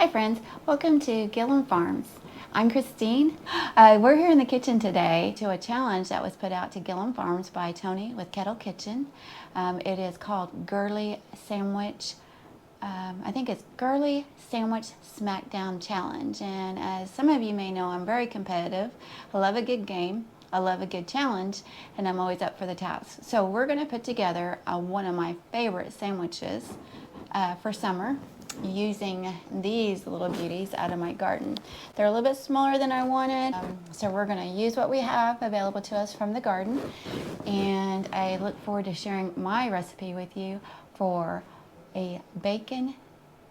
Hi friends, welcome to Gilliam Farms. I'm Christine. We're here in the kitchen today to a challenge that was put out to Gilliam Farms by Tony with Kettle Kitchen. It is called Girly Sandwich. I think it's Girly Sandwich Smackdown Challenge. And as some of you may know, I'm very competitive. I love a good game. I love a good challenge, and I'm always up for the task. So we're going to put together one of my favorite sandwiches for summer, using these little beauties out of my garden. They're a little bit smaller than I wanted, so we're going to use what we have available to us from the garden, and I look forward to sharing my recipe with you for a bacon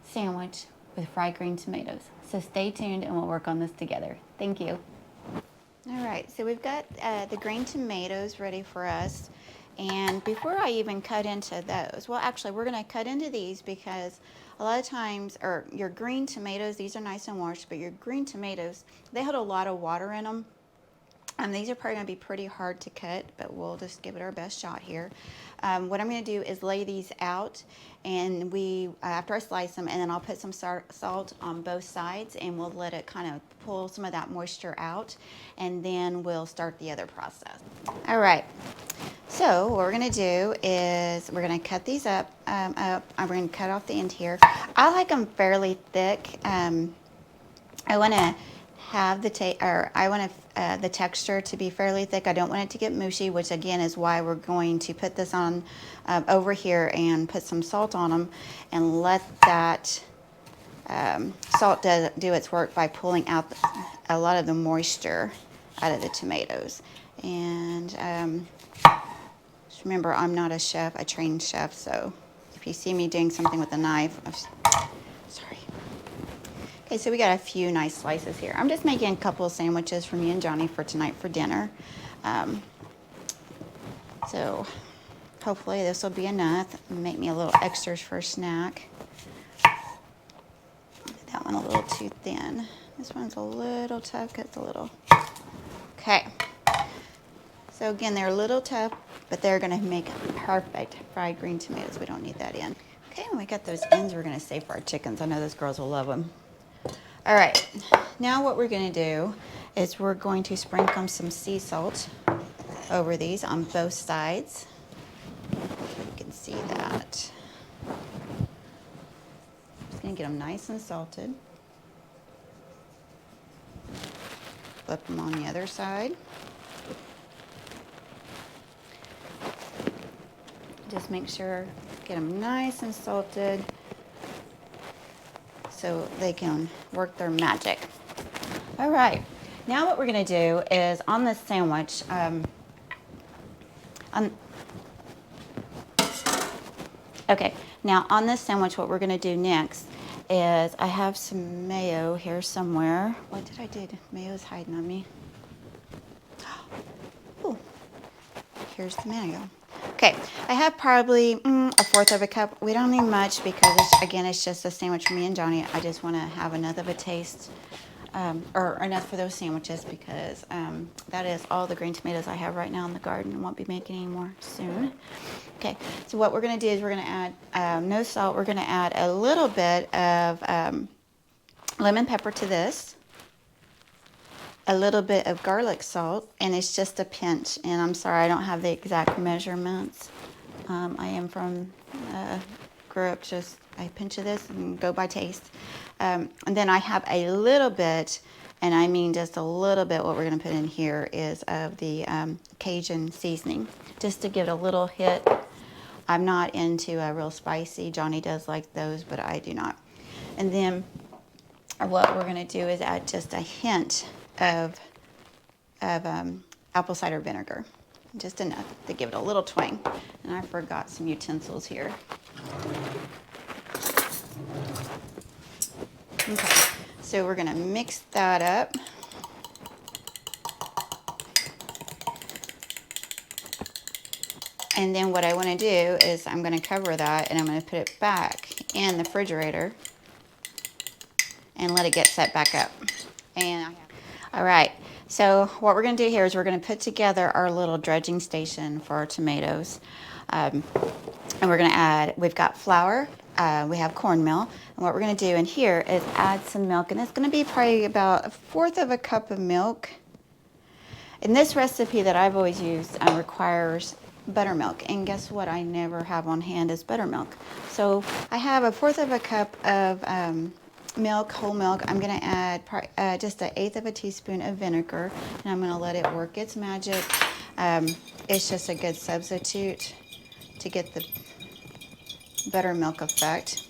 sandwich with fried green tomatoes. So stay tuned and we'll work on this together. Thank you. All right, so we've got the green tomatoes ready for us. And before I even cut into those, well, actually, we're going to cut into these because a lot of times, or your green tomatoes, these are nice and washed, but your green tomatoes, they hold a lot of water in them. These are probably going to be pretty hard to cut, but we'll just give it our best shot here. What I'm going to do is lay these out, and after I slice them, and then I'll put some salt on both sides, and we'll let it kind of pull some of that moisture out, and then we'll start the other process. All right. So what we're going to do is we're going to cut these up. I'm going to cut off the end here. I like them fairly thick. I want to have the texture to be fairly thick. I don't want it to get mushy, which again is why we're going to put this on over here and put some salt on them and let that salt do its work by pulling out a lot of the moisture out of the tomatoes. And just remember, I'm not a chef, a trained chef, so if you see me doing something with a knife, sorry. Okay, so we got a few nice slices here. I'm just making a couple of sandwiches for me and Johnny for tonight for dinner. So hopefully this will be enough. Make me a little extras for a snack. That one a little too thin. This one's a little tough, it's a little. Okay. So again, they're a little tough, but they're gonna make perfect fried green tomatoes. We don't need that in. Okay, and we got those ends we're gonna save for our chickens. I know those girls will love them. All right, now what we're gonna do is we're going to sprinkle some sea salt over these on both sides. You can see that. Just gonna get them nice and salted. Flip them on the other side. Just make sure, get them nice and salted so they can work their magic. All right, now what we're gonna do is on this sandwich, okay, now on this sandwich, what we're gonna do next is I have some mayo here somewhere. What did I do? Mayo's hiding on me. Ooh, here's the mayo. Okay, I have probably a fourth of a cup. We don't need much because, it's just a sandwich for me and Johnny. I just want to have enough of a taste, or enough for those sandwiches because that is all the green tomatoes I have right now in the garden. I won't be making any more soon. Okay, so what we're going to do is we're going to add no salt. We're going to add a little bit of lemon pepper to this. A little bit of garlic salt, and it's just a pinch. And I'm sorry, I don't have the exact measurements. I am from, grew up just a pinch of this and go by taste. And then I have a little bit, and I mean just a little bit, what we're gonna put in here is of the Cajun seasoning, just to give it a little hit. I'm not into real spicy. Johnny does like those, but I do not. And then what we're gonna do is add just a hint of apple cider vinegar, just enough to give it a little twang. And I forgot some utensils here. Okay, so we're gonna mix that up. And then what I wanna do is I'm gonna cover that and I'm gonna put it back in the refrigerator and let it get set back up. And all right, so what we're gonna do here is we're gonna put together our little dredging station for our tomatoes. And we're going to add, we've got flour, we have cornmeal, and what we're going to do in here is add some milk, and it's going to be probably about 1/4 of a cup of milk. And this recipe that I've always used requires buttermilk, and guess what I never have on hand is buttermilk. So I have 1/4 of a cup of milk, whole milk. I'm going to add just 1/8 of a teaspoon of vinegar, and I'm going to let it work its magic. It's just a good substitute to get the buttermilk effect,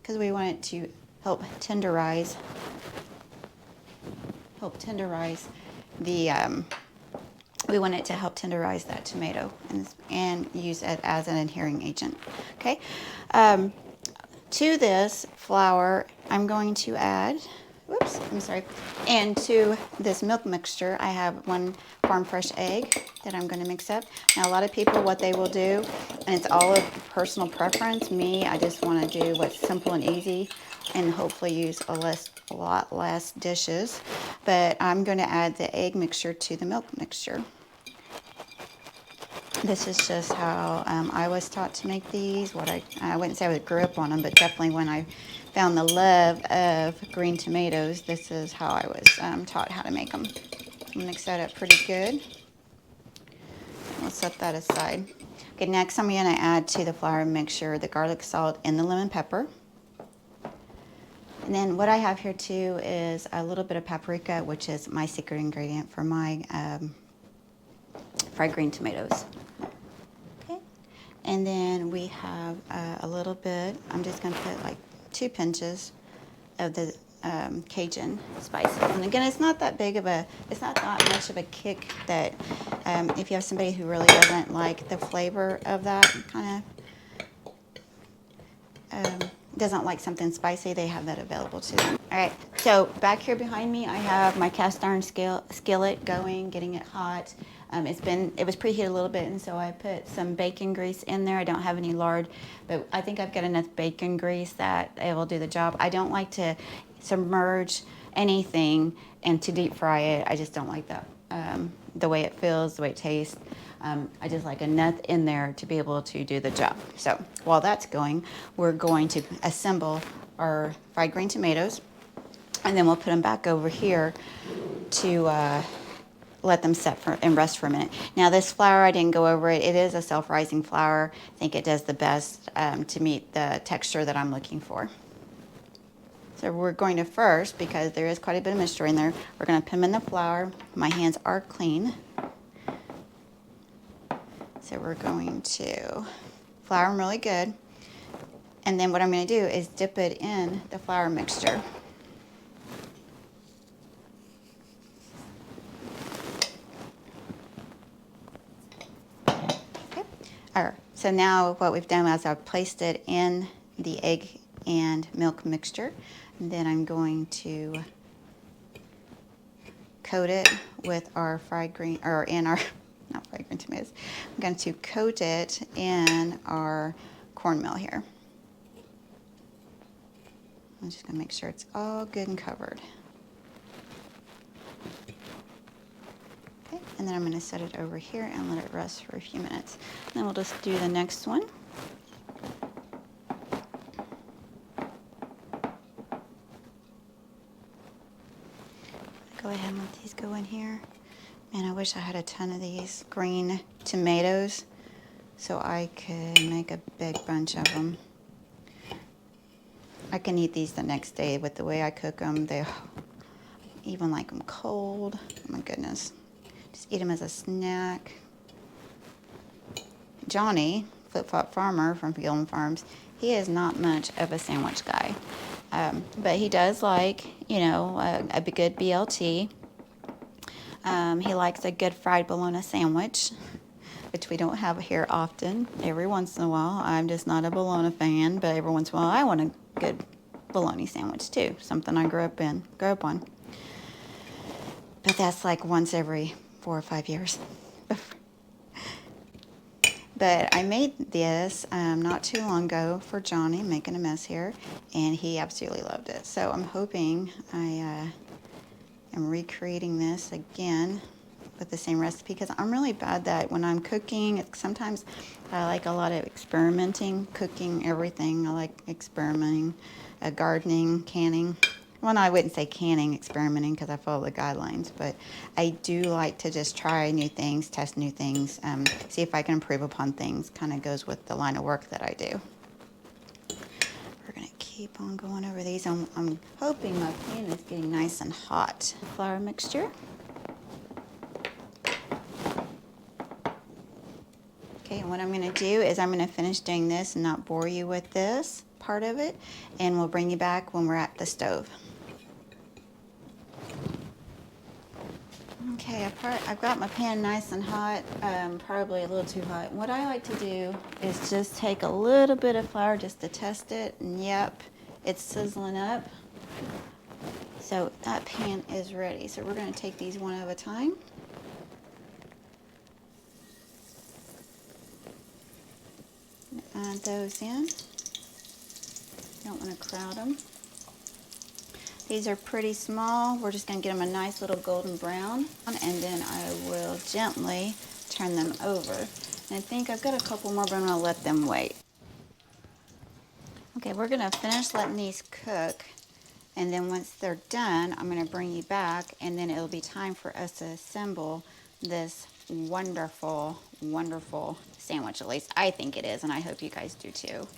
because we want it to help tenderize the we want it to help tenderize that tomato and use it as an adhering agent. Okay, to this flour I'm going to add, and to this milk mixture I have 1 farm fresh egg that I'm going to mix up. Now a lot of people, what they will do, and it's all of personal preference, me, I just want to do what's simple and easy and hopefully use a lot less dishes, but I'm going to add the egg mixture to the milk mixture. This is just how I was taught to make these. I wouldn't say I grew up on them, but definitely when I found the love of green tomatoes, this is how I was taught how to make them. I'm going to mix that up pretty good. We'll set that aside. Okay, next I'm going to add to the flour mixture the garlic salt and the lemon pepper. And then what I have here too is a little bit of paprika, which is my secret ingredient for my fried green tomatoes. Okay, and then we have a little bit, I'm just going to put like 2 pinches of the Cajun spices. And again, it's not that much of a kick that if you have somebody who really doesn't like the flavor of that, kind of doesn't like something spicy, they have that available to them. All right, so back here behind me, I have my cast iron skillet going, getting it hot. It was preheated a little bit, and so I put some bacon grease in there. I don't have any lard, but I think I've got enough bacon grease that it will do the job. I don't like to submerge anything and to deep fry it. I just don't like that, the way it feels, the way it tastes. I just like enough in there to be able to do the job. So while that's going, we're going to assemble our fried green tomatoes, and then we'll put them back over here to let them set and rest for a minute. Now this flour, I didn't go over it. It is a self-rising flour. I think it does the best to meet the texture that I'm looking for. So we're going to first, because there is quite a bit of mixture in there, we're going to put them in the flour. My hands are clean. So we're going to flour them really good. And then what I'm going to do is dip it in the flour mixture. Okay. All right. So now what we've done is I've placed it in the egg and milk mixture. And then I'm going to coat it with our fried green, or in our not fried green tomatoes. I'm going to coat it in our cornmeal here. I'm just going to make sure it's all good and covered. Okay, and then I'm going to set it over here and let it rest for a few minutes. And then we'll just do the next one. Go ahead and let these go in here. Man, I wish I had a ton of these green tomatoes so I could make a big bunch of them. I can eat these the next day with the way I cook them. They even like them cold. Oh my goodness. Just eat them as a snack. Johnny, Flip-Flop Farmer from Gilliam Farms, he is not much of a sandwich guy. But he does like, you know, a good BLT. He likes a good fried bologna sandwich, which we don't have here often. Every once in a while, I'm just not a bologna fan, but every once in a while I want a good bologna sandwich too, something I grew up on. But that's like once every 4 or 5 years. But I made this not too long ago for Johnny, making a mess here, and he absolutely loved it. So I'm hoping I am recreating this again with the same recipe because I'm really bad that when I'm cooking, sometimes I like a lot of experimenting, cooking everything. I like experimenting, gardening, canning. Well, no, I wouldn't say canning, experimenting, because I follow the guidelines, but I do like to just try new things, test new things, see if I can improve upon things. Kind of goes with the line of work that I do. We're going to keep on going over these. I'm hoping my pan is getting nice and hot. Flour mixture. Okay, and what I'm going to do is I'm going to finish doing this and not bore you with this part of it, and we'll bring you back when we're at the stove. Okay, I've got my pan nice and hot, probably a little too hot. What I like to do is just take a little bit of flour just to test it, and yep, it's sizzling up. So that pan is ready. So we're going to take these one at a time. Add those in. Don't want to crowd them. These are pretty small. We're just going to get them a nice little golden brown, and then I will gently turn them over. And I think I've got a couple more, but I'm going to let them wait. Okay, we're going to finish letting these cook, and then once they're done, I'm going to bring you back, and then it'll be time for us to assemble this wonderful, wonderful sandwich. At least I think it is, and I hope you guys do too.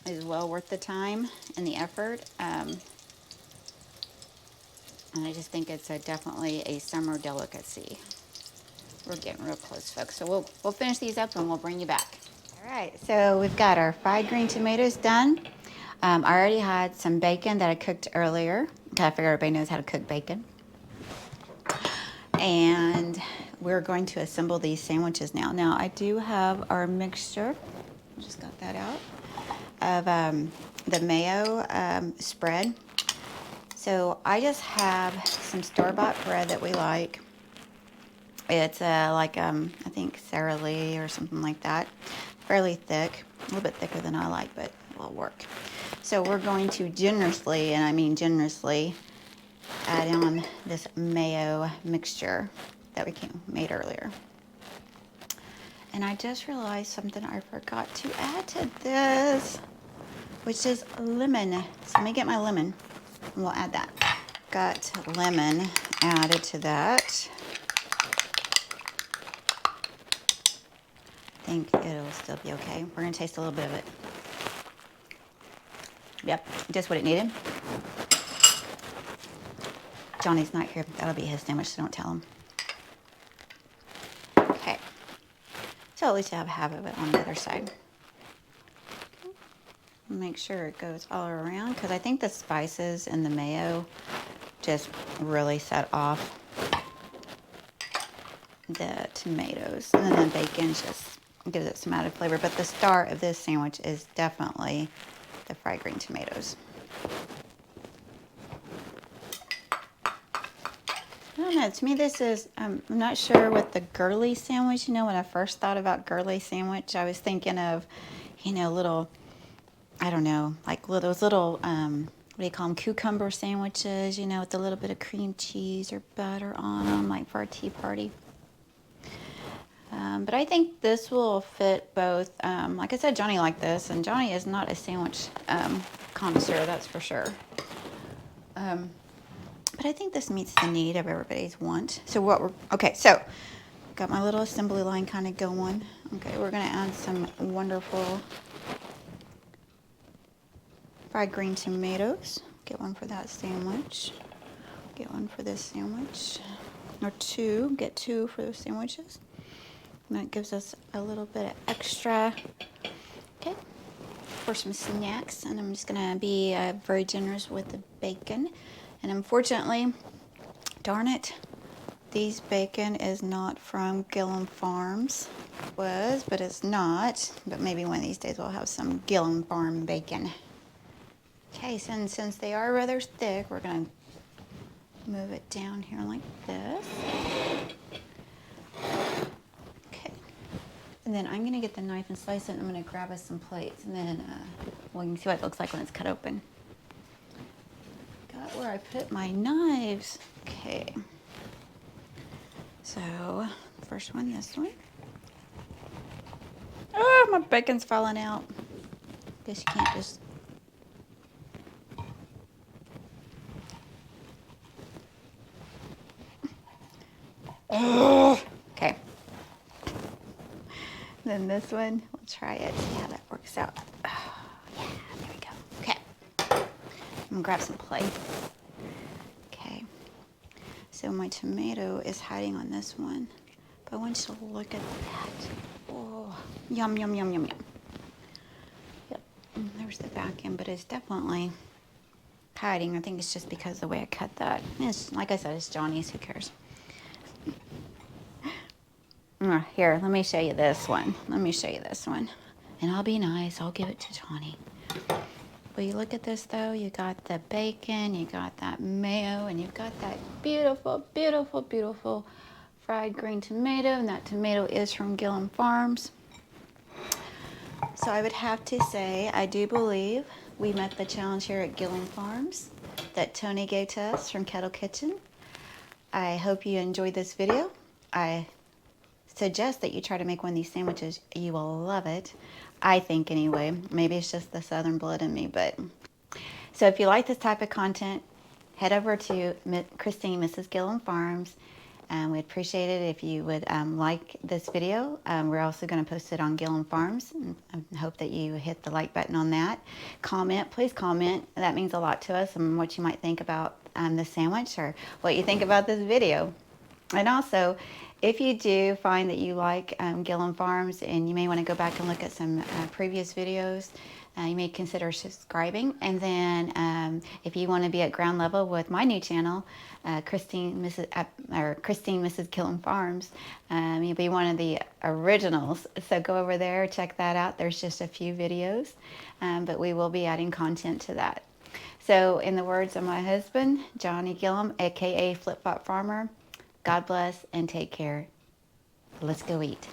It is well worth the time and the effort. And I just think it's definitely a summer delicacy. We're getting real close, folks. So we'll finish these up and we'll bring you back. All right, so we've got our fried green tomatoes done. I already had some bacon that I cooked earlier. I figure everybody knows how to cook bacon. And we're going to assemble these sandwiches now. Now, I do have our mixture. Just got that out. Of the mayo spread. So I just have some store-bought bread that we like. It's like, I think Sara Lee or something like that. Fairly thick, a little bit thicker than I like, but it will work. So we're going to generously, and I mean generously, add on this mayo mixture that we made earlier. And I just realized something I forgot to add to this, which is lemon. So let me get my lemon. And we'll add that. Got lemon added to that. I think it'll still be okay. We're gonna taste a little bit of it. Yep, just what it needed. Johnny's not here, but that'll be his sandwich, so don't tell him. Okay, so at least I have half of it on the other side. Make sure it goes all around, because I think the spices and the mayo just really set off the tomatoes, and then the bacon just gives it some added flavor. But the star of this sandwich is definitely the fried green tomatoes. I don't know, to me this is, I'm not sure what the girly sandwich, you know, when I first thought about girly sandwich, I was thinking of, you know, little, I don't know, like those little, what do you call them, cucumber sandwiches, you know, with a little bit of cream cheese or butter on them, like for a tea party. But I think this will fit both. Like I said, Johnny liked this, and Johnny is not a sandwich connoisseur, that's for sure. But I think this meets the need of everybody's want. So so got my little assembly line kind of going. Okay, we're gonna add some wonderful fried green tomatoes. Get one for that sandwich. Get one for this sandwich. Or two, get two for those sandwiches. And that gives us a little bit of extra, okay, for some snacks. And I'm just gonna be very generous with the bacon. And unfortunately, darn it, these bacon is not from Gilliam Farms. But it's not. But maybe one of these days we'll have some Gilliam Farm bacon. Okay, so since they are rather thick, we're gonna move it down here like this. Okay, and then I'm gonna get the knife and slice it, and I'm gonna grab us some plates, and then, well, you can see what it looks like when it's cut open. Got where I put my knives. Okay. So, first one, this one. Oh, my bacon's falling out. Guess you can't just... Oh, okay. Then this one, we'll try it, see how that works out. Oh, yeah, there we go. Okay. I'm gonna grab some plate. Okay. So my tomato is hiding on this one. But I want you to look at that. Oh, yum, yum, yum, yum, yum. Yep, there's the back end, but it's definitely hiding. I think it's just because of the way I cut that. It's, like I said, it's Johnny's, who cares? Here, let me show you this one. Let me show you this one. And I'll be nice, I'll give it to Johnny. But you look at this though, you got the bacon, you got that mayo, and you've got that beautiful, beautiful, beautiful fried green tomato, and that tomato is from Gilliam Farms. So I would have to say, I do believe we met the challenge here at Gilliam Farms that Tony gave to us from Kettle Kitchen. I hope you enjoyed this video. I suggest that you try to make one of these sandwiches. You will love it. I think anyway. Maybe it's just the Southern blood in me, but... So if you like this type of content, head over to Christine, Mrs. Gilliam Farms. We'd appreciate it if you would like this video. We're also going to post it on Gilliam Farms. I hope that you hit the like button on that. Comment, please comment. That means a lot to us, and what you might think about the sandwich, or what you think about this video. And also, if you do find that you like Gilliam Farms, and you may want to go back and look at some previous videos, you may consider subscribing. And then if you want to be at ground level with my new channel, Christine, Mrs. Gilliam Farms, you'll be one of the originals. So go over there, check that out. There's just a few videos, but we will be adding content to that. So in the words of my husband, Johnny Gilliam, aka Flip Flop Farmer, God bless and take care. Let's go eat.